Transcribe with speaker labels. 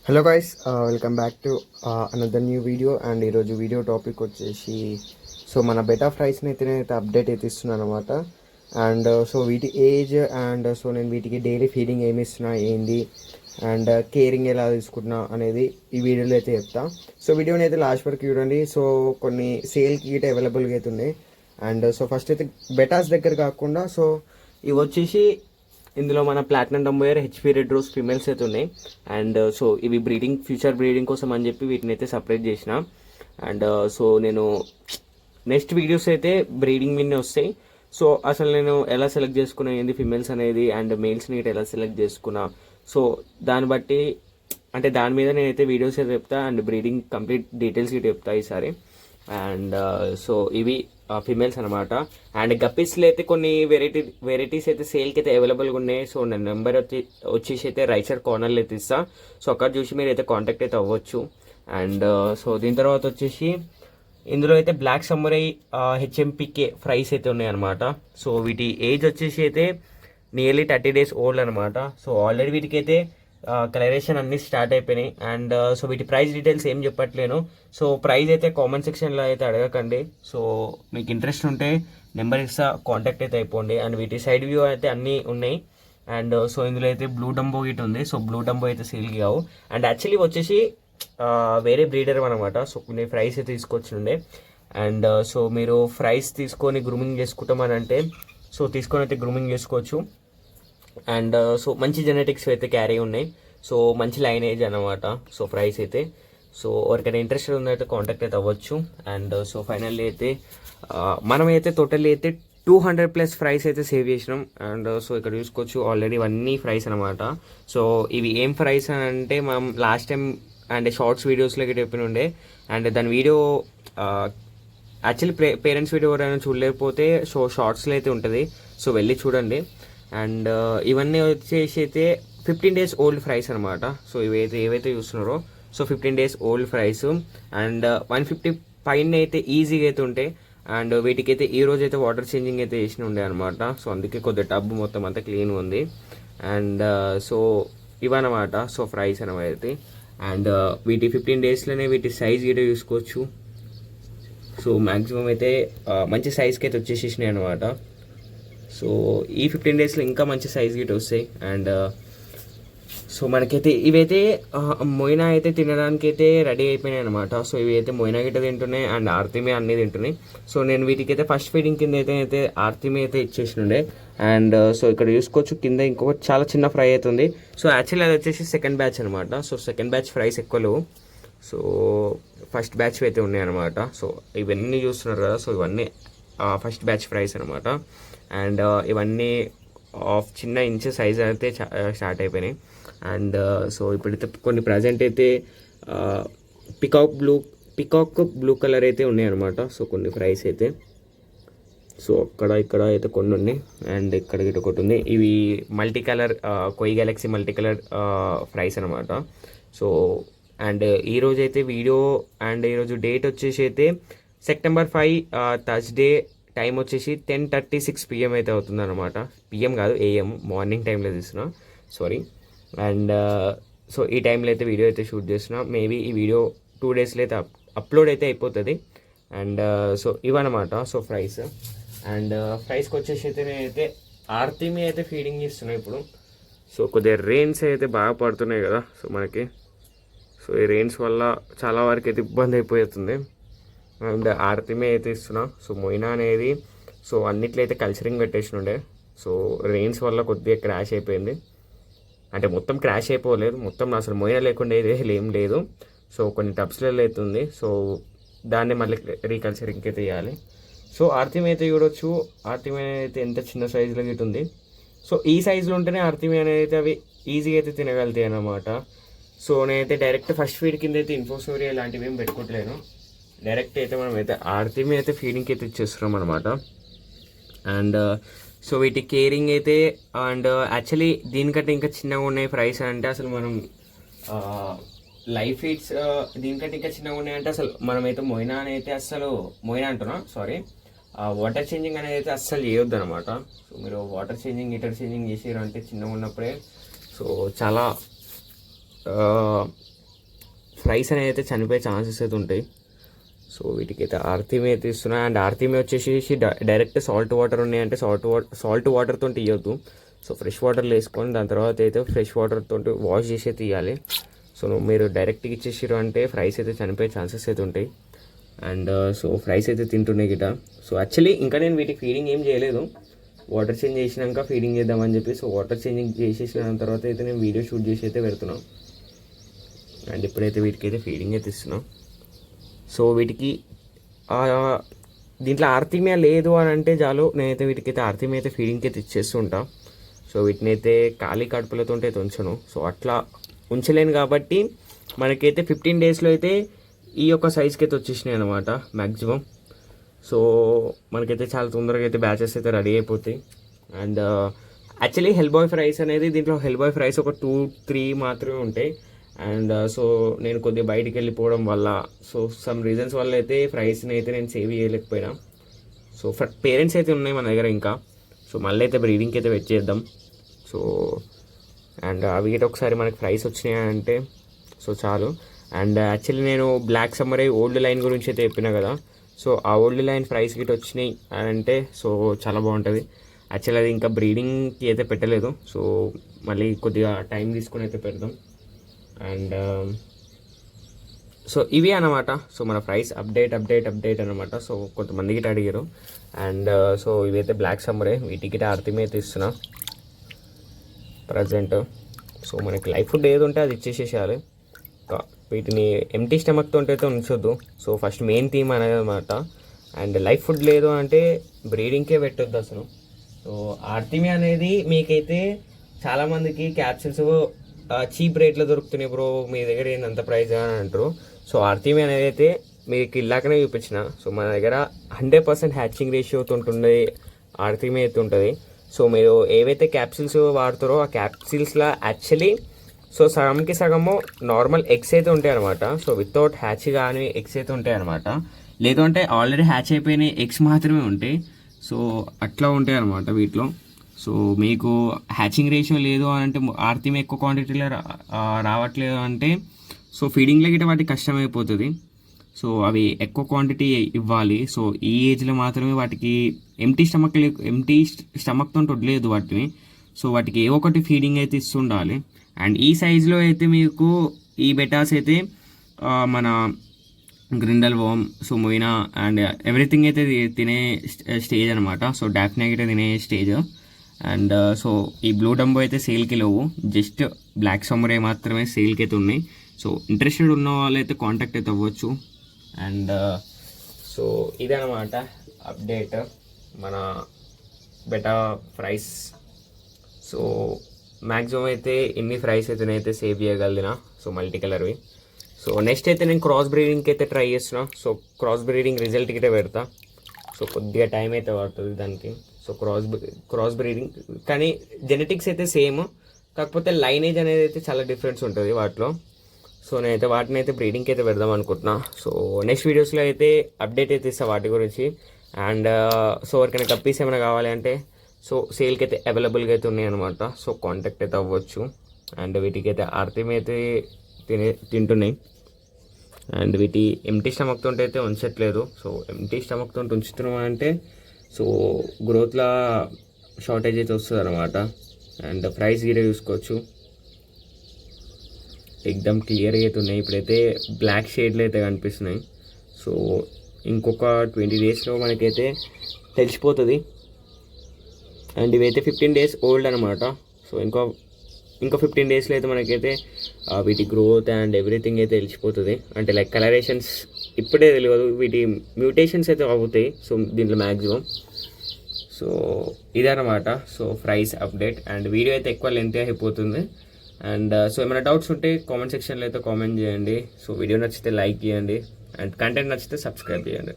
Speaker 1: Hello guys, welcome back to another new video. And ఈరోజు video topic వచ్చేసి మన beta ఫ్రైస్ని అయితే నేనైతే అప్డేట్ అయితే ఇస్తున్నాను అనమాట. అండ్ వీటి ఏజ్ అండ్ నేను వీటికి డైలీ ఫీడింగ్ ఏమి ఇస్తున్నా ఏంది అండ్ కేరింగ్ ఎలా తీసుకుంటున్నా అనేది ఈ వీడియోలో అయితే చెప్తా. వీడియోని అయితే లాస్ట్ వరకు చూడండి. కొన్ని సేల్కి అయితే అవైలబుల్గా అయితే ఉన్నాయి. అండ్ ఫస్ట్ అయితే బెటాస్ దగ్గర కాకుండా ఇవి వచ్చేసి ఇందులో మన platinum dumbo ear HP red rose females అయితే ఉన్నాయి. అండ్ ఇవి ఫ్యూచర్ బ్రీడింగ్ కోసం అని చెప్పి వీటిని అయితే సపరేట్ చేసిన. అండ్ నేను నెక్స్ట్ వీడియోస్ అయితే బ్రీడింగ్ మీదనే వస్తాయి. అసలు నేను ఎలా సెలెక్ట్ చేసుకున్నా ఏంది ఫిమేల్స్ అనేది అండ్ మేల్స్ని ఎలా సెలెక్ట్ చేసుకున్నా, దాన్ని బట్టి అంటే దాని మీద నేనైతే వీడియోస్ అయితే చెప్తా అండ్ బ్రీడింగ్ కంప్లీట్ డీటెయిల్స్ అయితే చెప్తా ఈసారి. అండ్ ఇవి ఫిమేల్స్ అనమాట. అండ్ గప్పీస్లో అయితే కొన్ని వెరైటీస్ అయితే సేల్కి అయితే అవైలబుల్గా ఉన్నాయి. నా నెంబర్ వచ్చేసి అయితే రైట్ సైడ్ కార్నర్లో అయితే ఇస్తా. అక్కడ చూసి మీరు అయితే కాంటాక్ట్ అయితే అవ్వచ్చు. అండ్ దీని తర్వాత వచ్చేసి ఇందులో అయితే బ్లాక్ సమ్మరై హెచ్ఎంపికే ఫ్రైస్ అయితే ఉన్నాయి అనమాట. వీటి ఏజ్ వచ్చేసి అయితే నియర్లీ 30 days ఓల్డ్ అనమాట. ఆల్రెడీ వీటికి అయితే కలరేషన్ అన్నీ స్టార్ట్ అయిపోయినాయి. అండ్ వీటి ప్రైస్ డీటెయిల్స్ ఏం చెప్పట్లేను. ప్రైస్ అయితే కామెంట్ సెక్షన్లో అయితే అడగకండి. మీకు ఇంట్రెస్ట్ ఉంటే నెంబర్ ఇస్తా, కాంటాక్ట్ అయితే అయిపోండి. అండ్ వీటి సైడ్ వ్యూ అయితే అన్నీ ఉన్నాయి. అండ్ ఇందులో అయితే బ్లూ డంబో గిట్ ఉంది. బ్లూ డంబో అయితే సేల్కి కావు. అండ్ యాక్చువల్లీ వచ్చేసి వేరే బ్రీడర్ అనమాట. కొన్ని ఫ్రైస్ అయితే తీసుకొచ్చిండే. అండ్ మీరు ఫ్రైస్ తీసుకొని గ్రూమింగ్ చేసుకుంటామని అంటే తీసుకొని అయితే గ్రూమింగ్ చేసుకోవచ్చు. అండ్ మంచి జెనెటిక్స్ అయితే క్యారీ ఉన్నాయి. మంచి లైనేజ్ అనమాట. ప్రైస్ అయితే ఎవరికైనా ఇంట్రెస్టెడ్ ఉందైతే కాంటాక్ట్ అయితే అవ్వచ్చు. అండ్ ఫైనల్లీ అయితే మనమైతే టోటల్లీ అయితే 200+ ఫ్రైస్ అయితే సేవ్ చేసినాం. అండ్ ఇక్కడ చూసుకోవచ్చు ఆల్రెడీ ఇవన్నీ ఫ్రైస్ అనమాట. ఇవి ఏం ఫ్రైస్ అని అంటే మనం లాస్ట్ టైం అండ్ షార్ట్స్ వీడియోస్లోకి చెప్పిన ఉండే. అండ్ దాని వీడియో యాక్చువల్లీ పేరెంట్స్ వీడియో ఎవరైనా చూడలేకపోతే షార్ట్స్లో అయితే ఉంటుంది. వెళ్ళి చూడండి. అండ్ ఇవన్నీ వచ్చేసి అయితే 15 days ఓల్డ్ ఫ్రైస్ అనమాట. ఏవైతే చూస్తున్నారో 15 days ఓల్డ్ ఫ్రైస్. అండ్ 150 పైన అయితే ఈజీగా అయితే ఉంటాయి. అండ్ వీటికైతే ఈ రోజు అయితే వాటర్ చేంజింగ్ అయితే చేసిన ఉండే అనమాట. అందుకే కొద్దిగా టబ్ మొత్తం అంతా క్లీన్ ఉంది. అండ్ ఇవన్నమాట ఫ్రైస్ అనమాట అయితే. అండ్ వీటి 15 daysలోనే వీటి సైజ్ కూడా చూసుకోవచ్చు. మ్యాక్సిమం అయితే మంచి సైజ్కి అయితే వచ్చేసేసినాయి అనమాట. ఈ 15 daysలో ఇంకా మంచి సైజ్ గిట్ వస్తాయి. అండ్ మనకైతే ఇవైతే మొయినా అయితే తినడానికి అయితే రెడీ అయిపోయినాయి అనమాట. ఇవి అయితే మొయినా గిట్ట తింటున్నాయి అండ్ ఆర్తిమే అన్నీ తింటున్నాయి. నేను వీటికైతే ఫస్ట్ ఫీడింగ్ కింద అయితే ఆర్తిమే అయితే ఇచ్చేసినుండే. అండ్ ఇక్కడ చూసుకోవచ్చు కింద ఇంకొక చాలా చిన్న ఫ్రై అవుతుంది. యాక్చువల్లీ అది వచ్చేసి సెకండ్ బ్యాచ్ అనమాట. సెకండ్ బ్యాచ్ ఫ్రైస్ ఎక్కువ లేవు. ఫస్ట్ బ్యాచ్ అయితే ఉన్నాయి అనమాట. ఇవన్నీ చూస్తున్నారు కదా. ఇవన్నీ ఫస్ట్ బ్యాచ్ ఫ్రైస్ అనమాట. అండ్ ఇవన్నీ చిన్న ఇంచ్ సైజ్ అయితే స్టార్ట్ అయిపోయినాయి. అండ్ ఇప్పుడైతే కొన్ని ప్రజెంట్ అయితే పికాక్ బ్లూ కలర్ అయితే ఉన్నాయి అనమాట. కొన్ని ఫ్రైస్ అయితే అక్కడ ఇక్కడ అయితే కొన్ని ఉన్నాయి. అండ్ ఇక్కడ గిట్ట ఒకటి ఉంది. ఇవి multi colour koi galaxy multi colour fries అనమాట. అండ్ ఈరోజు అయితే వీడియో అండ్ ఈరోజు డేట్ వచ్చేసి అయితే September 5 థర్స్డే. టైం వచ్చేసి 10:36 PM అయితే అవుతుంది అనమాట. పిఎం కాదు, AM మార్నింగ్ టైంలో తీస్తున్నా, సారీ. అండ్ ఈ టైంలో అయితే వీడియో అయితే షూట్ చేస్తున్నా. మేబీ ఈ వీడియో 2 daysలో అయితే అప్లోడ్ అయితే అయిపోతుంది. అండ్ ఇవన్నమాట ఫ్రైస్. అండ్ ఫ్రైస్కి వచ్చేసి అయితే నేనైతే ఆర్తిమి అయితే ఫీడింగ్ చేస్తున్నా ఇప్పుడు. కొద్దిగా రెయిన్స్ అయితే బాగా పడుతున్నాయి కదా మనకి. ఈ రెయిన్స్ వల్ల చాలా వరకు అయితే ఇబ్బంది అయిపోతుంది. అండ్ ఆర్తిమే అయితే ఇస్తున్నా. మొయినా అనేది అన్నిట్లో అయితే కల్చరింగ్ పెట్టేసి ఉండే. రెయిన్స్ వల్ల కొద్దిగా క్రాష్ అయిపోయింది. అంటే మొత్తం క్రాష్ అయిపోలేదు, మొత్తం అసలు మొయినా లేకుండా ఏం లేదు. కొన్ని టబ్స్లలో అవుతుంది. దాన్ని మళ్ళీ రీకల్చరింగ్ అయితే చేయాలి. ఆర్తిమే అయితే చూడొచ్చు. ఆర్తిమే అయితే ఎంత చిన్న సైజులో గిట్ ఉంది. ఈ సైజులో ఉంటేనే ఆర్తిమే అనేది అయితే అవి ఈజీగా అయితే తినగలుగుతాయి అన్నమాట. నేనైతే డైరెక్ట్ ఫస్ట్ ఫీడ్ కింద అయితే ఇన్ఫోసోరియా ఇలాంటివి ఏం పెట్టుకోవట్లేను. డైరెక్ట్ అయితే మనం అయితే ఆర్తిమే అయితే ఫీడింగ్కి అయితే ఇచ్చేస్తున్నాం అనమాట. అండ్ వీటి కేరింగ్ అయితే అండ్ యాక్చువల్లీ దీనికంటే ఇంకా చిన్నగా ఉన్నాయి ఫ్రైస్ అంటే అసలు మనం లైఫ్ ఫీడ్స్ దీనికంటే ఇంకా చిన్నగా ఉన్నాయంటే అసలు మనమైతే మొయినా అయితే అస్సలు మొయినా అంటున్నా, సారీ, వాటర్ చేంజింగ్ అనేది అయితే అస్సలు చేయొద్దు అనమాట. మీరు వాటర్ చేంజింగ్ చేసారు అంటే చిన్నగా ఉన్నప్పుడే చాలా ఫ్రైస్ అనేది అయితే చనిపోయే ఛాన్సెస్ అయితే ఉంటాయి. సో వీటికైతే ఆర్తిమే అయితే ఇస్తున్నా. అండ్ ఆర్తిమే వచ్చేసి డైరెక్ట్ సాల్ట్ వాటర్ ఉన్నాయంటే సాల్ట్ వాటర్తో తీయొద్దు. సో ఫ్రెష్ వాటర్లో వేసుకొని దాని తర్వాత అయితే ఫ్రెష్ వాటర్తో వాష్ చేసి తీయాలి. సో మీరు డైరెక్ట్గా ఇచ్చేసారు అంటే ఫ్రైస్ అయితే చనిపోయే ఛాన్సెస్ అయితే ఉంటాయి. అండ్ సో ఫ్రైస్ అయితే తింటున్నాయి గిట. సో యాక్చువల్లీ ఇంకా నేను వీటికి ఫీడింగ్ ఏం చేయలేదు, వాటర్ చేంజ్ చేసినాక ఫీడింగ్ చేద్దామని చెప్పి. సో వాటర్ చేంజింగ్ చేసేసిన తర్వాత అయితే నేను వీడియో షూట్ చేసి అయితే పెడుతున్నాను. అండ్ ఇప్పుడైతే వీటికి అయితే ఫీడింగ్ అయితే ఇస్తున్నాం. సో వీటికి దీంట్లో ఆర్తిమియా లేదు అని అంటే చాలు, నేనైతే వీటికైతే ఆర్తిమియా అయితే ఫీడింగ్కి అయితే ఇచ్చేస్తుంటా. సో వీటిని అయితే ఖాళీ కడుపులతో అయితే ఉంచను. సో అట్లా ఉంచలేను కాబట్టి మనకైతే 15 డేస్లో అయితే ఈ యొక్క సైజ్కి అయితే వచ్చేసినాయి అనమాట మ్యాక్సిమం. సో మనకైతే చాలా తొందరగా అయితే బ్యాచెస్ అయితే రెడీ అయిపోతాయి. And actually hell boy fries అనేది దీంట్లో హెల్ బాయ్ ఫ్రైస్ ఒక 2-3 మాత్రమే ఉంటాయి. అండ్ సో నేను కొద్దిగా బయటికి వెళ్ళిపోవడం వల్ల, సో సమ్ రీజన్స్ వల్ల అయితే ఫ్రైస్ని అయితే నేను సేవ్ చేయలేకపోయినా. సో పేరెంట్స్ అయితే ఉన్నాయి మన దగ్గర ఇంకా. సో మళ్ళీ అయితే బ్రీడింగ్కి అయితే వెయిట్ చేద్దాం. సో అండ్ అవి అయితే ఒకసారి మనకి ఫ్రైస్ వచ్చినాయి అంటే సో చాలు. అండ్ యాక్చువల్లీ నేను బ్లాక్ సమ్మరై ఓల్డ్ లైన్ గురించి అయితే చెప్పినా కదా. సో ఆ ఓల్డ్ లైన్ ఫ్రైస్ గిట్ వచ్చినాయి అని అంటే సో చాలా బాగుంటుంది. యాక్చువల్లీ అది ఇంకా బ్రీడింగ్కి అయితే పెట్టలేదు. సో మళ్ళీ కొద్దిగా టైం తీసుకొని అయితే పెడదాం. అండ్ సో ఇవి అన్నమాట. సో మన ప్రైస్ అప్డేట్ అనమాట. సో కొంతమందికి అడిగారు. అండ్ సో ఇవైతే బ్లాక్ సమ్మరే, వీటికి ఆర్తిమే అయితే ఇస్తున్నా ప్రజెంట్. సో మనకి లైఫ్ ఫుడ్ ఏది ఉంటే అది ఇచ్చేసేయాలి. వీటిని ఎంటీ స్టమక్తో అయితే ఉంచొద్దు. సో ఫస్ట్ మెయిన్ థీమ్ అనేది అనమాట. అండ్ లైఫ్ ఫుడ్ లేదు అంటే బ్రీడింగ్కే పెట్టొద్దు అసలు. సో ఆర్తిమే అనేది మీకైతే చాలామందికి క్యాప్సిల్స్ చీప్ రేట్లో దొరుకుతున్నాయి బ్రో, మీ దగ్గర ఏంటంత ప్రైస్ అని అంటారు. సో ఆర్తిమే అనేది అయితే మీకు ఇలాకనే చూపించిన. సో మన దగ్గర 100% హ్యాచింగ్ రేషియోతో ఉంటుంది ఆర్తిమే అయితే ఉంటుంది. సో మీరు ఏవైతే క్యాప్సిల్స్ వాడతారో ఆ క్యాప్సిల్స్లో యాక్చువల్లీ సో సగంకి సగము నార్మల్ ఎగ్స్ అయితే ఉంటాయి అనమాట. సో వితౌట్ హ్యాచ్ కానీ ఎగ్స్ అయితే ఉంటాయి అనమాట. లేదు అంటే ఆల్రెడీ హ్యాచ్ అయిపోయిన ఎగ్స్ మాత్రమే ఉంటాయి. సో అట్లా ఉంటాయి అనమాట వీటిలో. సో మీకు హ్యాచింగ్ రేషియో లేదు అని అంటే ఆర్తిమే ఎక్కువ క్వాంటిటీలో రావట్లేదు అంటే సో ఫీడింగ్లో గిట్ట వాటికి కష్టమైపోతుంది. సో అవి ఎక్కువ క్వాంటిటీ ఇవ్వాలి. సో ఈ ఏజ్లో మాత్రమే వాటికి ఎంటీ స్టమక్తో వదిలేదు వాటిని. సో వాటికి ఏ ఒకటి ఫీడింగ్ అయితే ఇస్తుండాలి. అండ్ ఈ సైజులో అయితే మీకు ఈ బెటాస్ అయితే మన గ్రిండల్ వామ్, సో మొయినా అండ్ ఎవ్రీథింగ్ అయితే తినే స్టేజ్ అనమాట. సో డాఫ్నే అయితే తినే స్టేజ్. అండ్ సో ఈ బ్లూ డంబో అయితే సేల్కి లేవు, జస్ట్ బ్లాక్ సమ్మరే మాత్రమే సేల్కి అయితే ఉన్నాయి. సో ఇంట్రెస్టెడ్ ఉన్న వాళ్ళు అయితే కాంటాక్ట్ అయితే అవ్వచ్చు. అండ్ సో ఇదనమాట అప్డేట్ మన బెటా ఫ్రైస్. సో మ్యాక్సిమం అయితే ఇన్ని ఫ్రైస్ అయితే నేనైతే సేవ్ చేయగలిగిన. సో మల్టీ కలర్వి. సో నెక్స్ట్ అయితే నేను క్రాస్ బ్రీడింగ్కి అయితే ట్రై చేస్తున్నా. సో క్రాస్ బ్రీడింగ్ రిజల్ట్కి అయితే పెడతా. సో కొద్దిగా టైం అయితే పడుతుంది దానికి. సో క్రాస్ బ్రీడింగ్ కానీ జెనెటిక్స్ అయితే సేమ్, కాకపోతే లైనేజ్ అనేది అయితే చాలా డిఫరెన్స్ ఉంటుంది వాటిలో. సో నేనైతే వాటిని అయితే బ్రీడింగ్కి అయితే పెడదాం అనుకుంటున్నా. సో నెక్స్ట్ వీడియోస్లో అయితే అప్డేట్ అయితే ఇస్తాను వాటి గురించి. అండ్ సో ఎవరికైనా కప్పీస్ ఏమైనా కావాలి అంటే సో సేల్కి అయితే అవైలబుల్గా అయితే ఉన్నాయి అనమాట. సో కాంటాక్ట్ అయితే అవ్వచ్చు. అండ్ వీటికి అయితే ఆర్తిమే అయితే తింటున్నాయి. అండ్ వీటి ఎంటీ స్టమక్తో అయితే ఉంచట్లేదు. సో ఎంటీ స్టమక్తో ఉంచుతున్నాం అంటే సో గ్రోత్లో షార్టేజ్ అయితే వస్తుంది అనమాట. అండ్ ప్రైస్ గీరే చూసుకోవచ్చు, ఎక్దమ్ క్లియర్గా అయితే ఉన్నాయి. ఇప్పుడైతే బ్లాక్ షేడ్లో అయితే కనిపిస్తున్నాయి. సో ఇంకొక 20 డేస్లో మనకైతే తెలిసిపోతుంది. అండ్ ఇవైతే 15 డేస్ ఓల్డ్ అనమాట. సో ఇంకో 15 డేస్లో అయితే మనకైతే వీటి గ్రోత్ అండ్ ఎవ్రీథింగ్ అయితే తెలిసిపోతుంది. అంటే లైక్ కలరేషన్స్ ఇప్పుడే తెలియదు, వీటి మ్యూటేషన్స్ అయితే అవుతాయి. సో దీంట్లో మ్యాక్సిమం. సో ఇదన్నమాట so price update. And video అయితే ఎక్కువ లెంత్ అయిపోతుంది. అండ్ సో ఏమైనా డౌట్స్ ఉంటే కామెంట్ సెక్షన్లో అయితే కామెంట్ చేయండి. సో వీడియో నచ్చితే లైక్ చేయండి అండ్ కంటెంట్ నచ్చితే సబ్స్క్రైబ్ చేయండి.